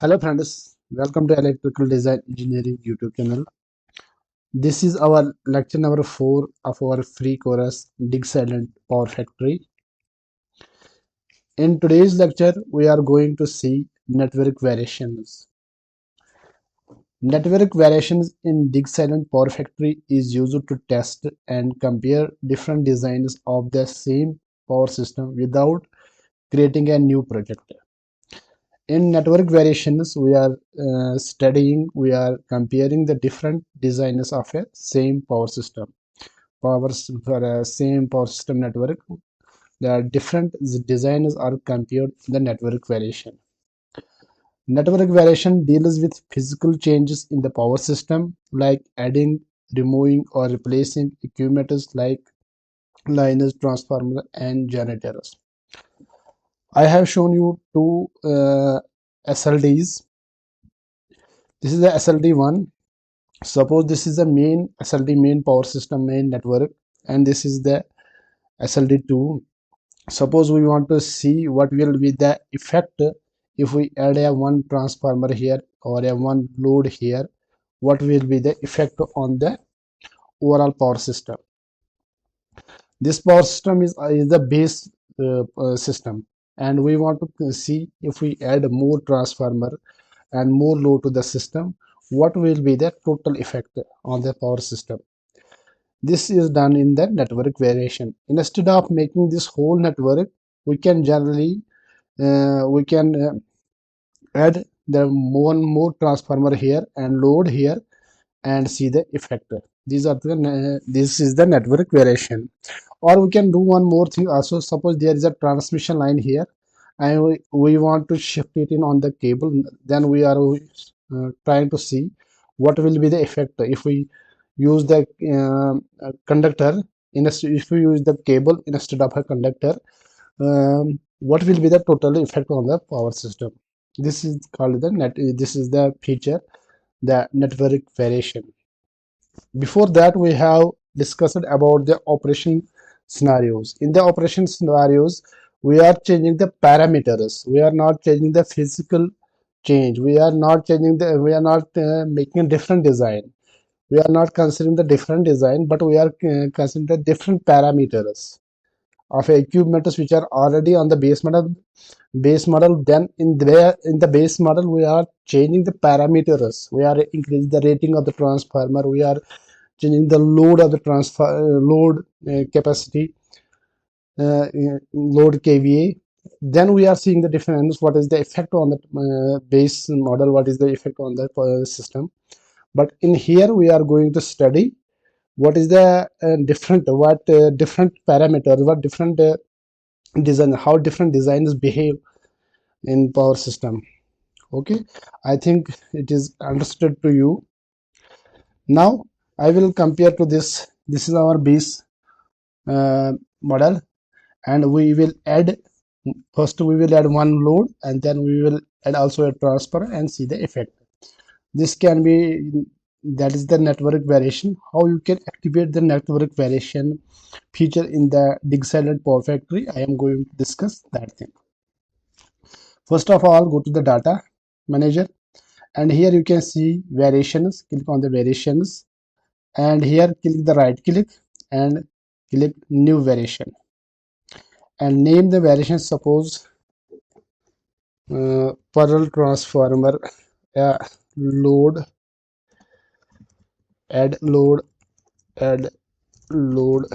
Hello friends, welcome to Electrical Design Engineering YouTube channel. This is our lecture number 4 of our free course DIgSILENT PowerFactory. In today's lecture, we are going to see network variations. Network variations in DIgSILENT PowerFactory is used to test and compare different designs of the same power system without creating a new project. In network variations, we are comparing the different designs of a same power system. Powers for a same power system network, the different designs are compared in the network variation. Network variation deals with physical changes in the power system, like adding, removing, or replacing equipment like lines, transformers, and generators. I have shown you two SLDs. This is the SLD1. Suppose this is the main SLD main power system main network, and this is the SLD2. Suppose we want to see what will be the effect if we add a one transformer here or a one load here. What will be the effect on the overall power system? This power system is the base system, and we want to see if we add more transformer and more load to the system, what will be the total effect on the power system. This is done in the network variation. Instead of making this whole network, we can generally add the more transformer here and load here and see the effect. This is the network variation. Or we can do one more thing also. Suppose there is a transmission line here and we want to shift it in on the cable. Then we are trying to see what will be the effect if we use the conductor if we use the cable instead of a conductor. What will be the total effect on the power system? This is called the net. This is the feature, the network variation. Before that, we have discussed about the operation scenarios. In the operation scenarios, we are changing the parameters. We are not changing the physical change. We are not making a different design. We are not considering the different design, but we are considering the different parameters of equipment which are already on the base model. Then in the base model we are changing the parameters. We are increasing the rating of the transformer. We are changing the load of the transfer load capacity, load kVA. Then we are seeing the difference, what is the effect on the base model, what is the effect on the system. But in here we are going to study what is the different parameters, what different design, how different designs behave in power system. Okay, I think it is understood to you. Now I will compare to this is our base model, and we will add, first we will add one load and then we will add also a transfer and see the effect. This can be, that is the network variation. How you can activate the network variation feature in the DIgSILENT PowerFactory, I am going to discuss that thing. First of all, go to the data manager, and here you can see variations. Click on the variations, and here click the right click and click new variation and name the variation. Suppose parallel transformer, uh, load, add load, add load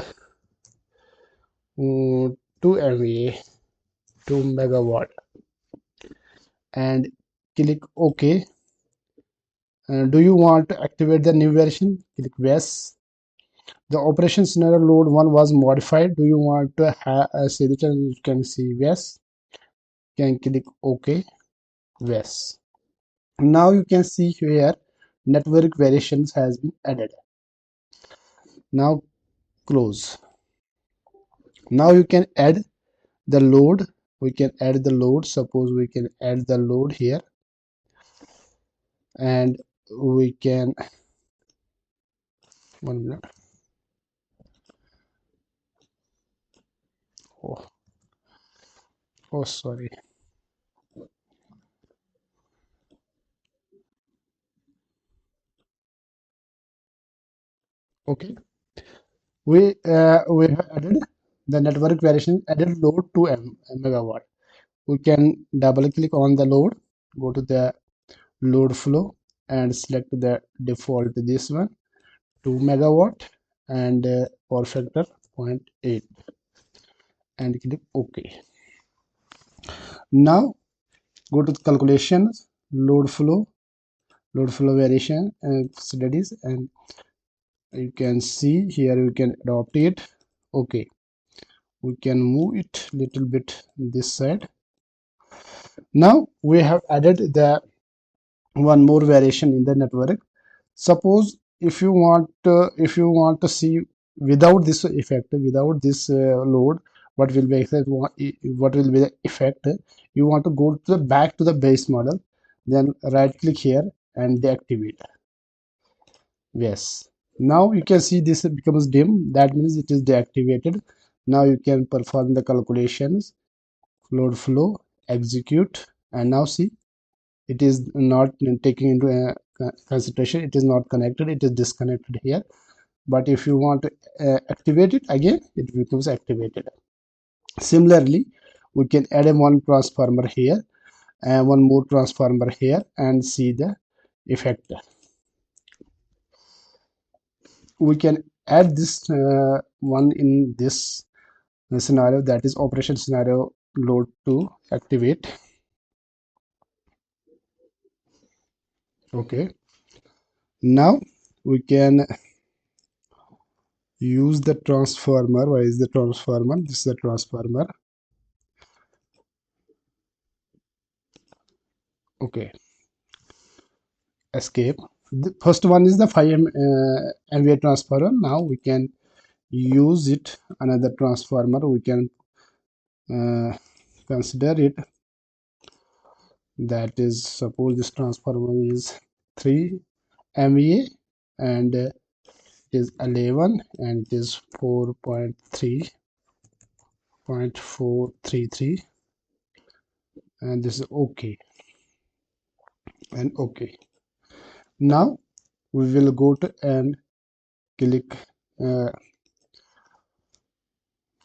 2 MVA, 2 megawatt, and click OK. Do you want to activate the new version? Click yes. The operation scenario load 1 was modified. Do you want to see the change? You can see yes. Can click OK. Yes. Now you can see here network variations has been added. Now close. Now you can add the load. We can add the load. Suppose we can add the load here, and we can, 1 minute. Oh, oh sorry. Okay, we have added the network variation, added load to megawatt. We can double click on the load, go to the load flow and select the default, this one, 2 megawatt, and power factor 0.8, and click OK. Now go to the calculations, load flow variation and studies, and you can see here we can adopt it. Okay, we can move it little bit this side. Now we have added the one more variation in the network. Suppose if you want to see without this effect, without this load, what will be effect, what will be the effect. You want to go to the back to the base model, then right click here and deactivate. Yes, now you can see this becomes dim, that means it is deactivated. Now you can perform the calculations, load flow, execute, and now see it is not taking into consideration, it is not connected, it is disconnected here. But if you want to activate it again, it becomes activated. Similarly, we can add a one transformer here and one more transformer here and see the effect. We can add this one in this scenario, that is operation scenario, load to activate. Okay, now we can use the transformer. Why is the transformer? This is the transformer. Okay, escape. The first one is the 5 MVA transformer. Now we can use it another transformer. We can consider it, that is, suppose this transformer is 3 MVA and it is 11 and it is 4.3.433, and this is okay and okay. Now we will go to and click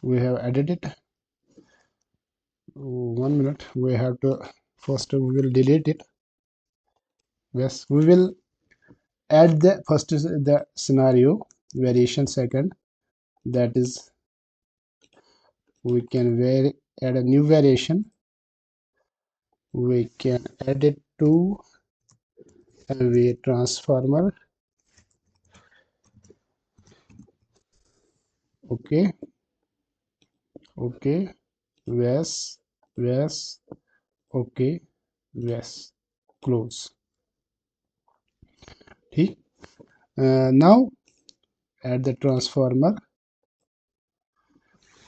we have added it. 1 minute, we have to first we will delete it. Yes, we will add the first is the scenario variation, second, that is we can add a new variation. We can add it to a transformer. Okay, okay, yes, yes, okay, yes, close. Now add the transformer.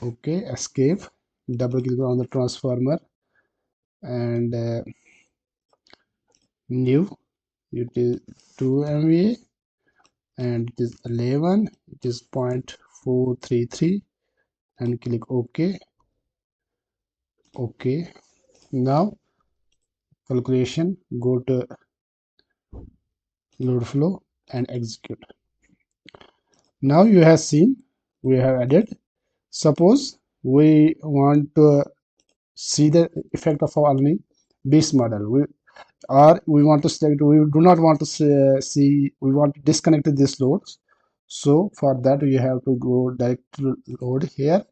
Okay, escape, double click on the transformer and new, it is 2 MVA and it is 11, it is 0.433, and click OK. Okay, now calculation, go to load flow and execute. Now you have seen we have added. Suppose we want to see the effect of our only base model, we want to select, we do not want to see, we want to disconnect this loads. So for that we have to go direct to load here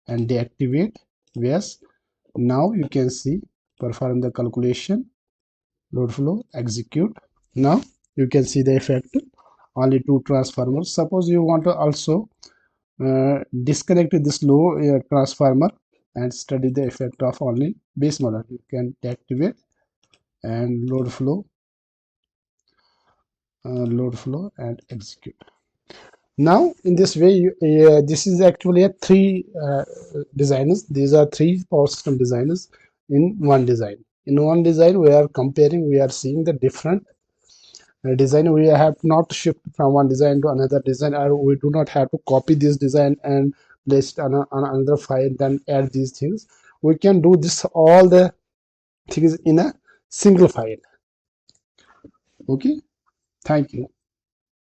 and deactivate. Yes, now you can see, perform the calculation, load flow, execute. Now you can see the effect, only two transformers. Suppose you want to also disconnect this low transformer and study the effect of only base model, you can deactivate and load flow and execute. Now in this way this is actually a three designers, these are three power system designers in one design. In one design we are comparing, we are seeing the different design. We have not shift from one design to another design, or we do not have to copy this design and place it on another file, then add these things. We can do this all the things in a single file. Okay, thank you.